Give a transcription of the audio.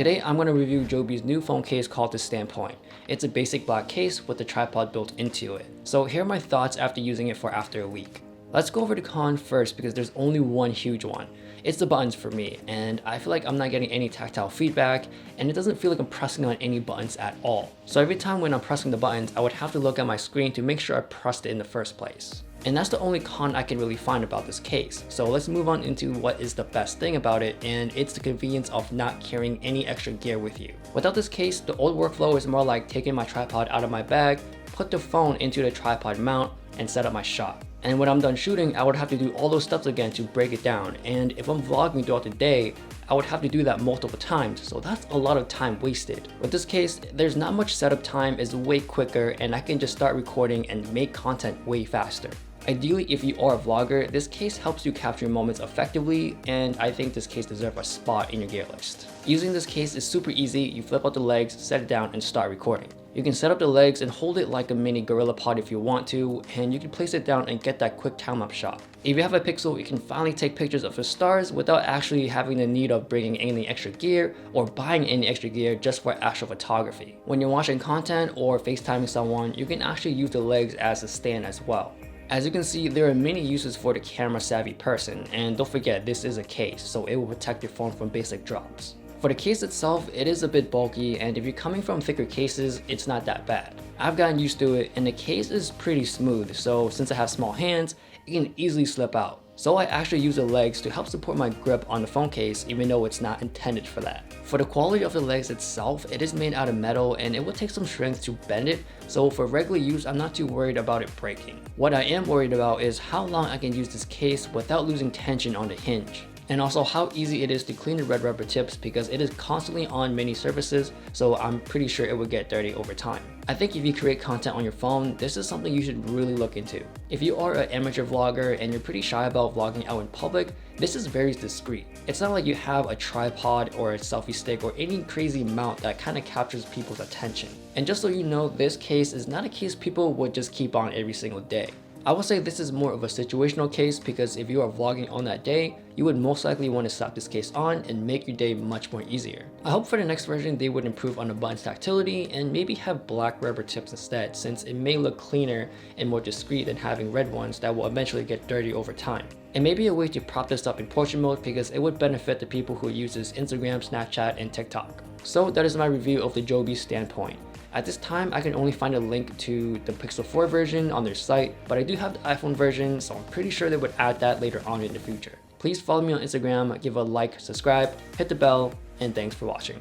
Today I'm going to review Joby's new phone case called the Standpoint. It's a basic black case with the tripod built into it. So here are my thoughts after using it for after a week. Let's go over the con first because there's only one huge one. It's the buttons for me, and I feel like I'm not getting any tactile feedback, and it doesn't feel like I'm pressing on any buttons at all. So every time when I'm pressing the buttons, I would have to look at my screen to make sure I pressed it in the first place. And that's the only con I can really find about this case. So let's move on into what is the best thing about it, and it's the convenience of not carrying any extra gear with you. Without this case, the old workflow is more like taking my tripod out of my bag, put the phone into the tripod mount, and set up my shot. And when I'm done shooting, I would have to do all those steps again to break it down. And if I'm vlogging throughout the day, I would have to do that multiple times, so that's a lot of time wasted. With this case, there's not much setup time, it's way quicker, and I can just start recording and make content way faster. Ideally, if you are a vlogger, this case helps you capture moments effectively, and I think this case deserves a spot in your gear list. Using this case is super easy. You flip out the legs, set it down, and start recording. You can set up the legs and hold it like a mini gorilla pod if you want to, and you can place it down and get that quick time-lapse shot. If you have a Pixel, you can finally take pictures of the stars without actually having the need of bringing any extra gear or buying any extra gear just for actual photography. When you're watching content or FaceTiming someone, you can actually use the legs as a stand as well. As you can see, there are many uses for the camera savvy person, and don't forget this is a case, so it will protect your phone from basic drops. For the case itself, it is a bit bulky, and if you're coming from thicker cases, it's not that bad. I've gotten used to it, and the case is pretty smooth, so since I have small hands, it can easily slip out. So I actually use the legs to help support my grip on the phone case, even though it's not intended for that. For the quality of the legs itself, it is made out of metal and it will take some strength to bend it, so for regular use, I'm not too worried about it breaking. What I am worried about is how long I can use this case without losing tension on the hinge. And also how easy it is to clean the red rubber tips because it is constantly on many surfaces, so I'm pretty sure it would get dirty over time. I think if you create content on your phone, this is something you should really look into. If you are an amateur vlogger and you're pretty shy about vlogging out in public, this is very discreet. It's not like you have a tripod or a selfie stick or any crazy mount that kind of captures people's attention. And just so you know, this case is not a case people would just keep on every single day. I would say this is more of a situational case because if you are vlogging on that day, you would most likely want to slap this case on and make your day much more easier. I hope for the next version they would improve on the button's tactility and maybe have black rubber tips instead, since it may look cleaner and more discreet than having red ones that will eventually get dirty over time. And maybe a way to prop this up in portrait mode because it would benefit the people who uses Instagram, Snapchat, and TikTok. So that is my review of the Joby Standpoint. At this time, I can only find a link to the Pixel 4 version on their site, but I do have the iPhone version, so I'm pretty sure they would add that later on in the future. Please follow me on Instagram, give a like, subscribe, hit the bell, and thanks for watching.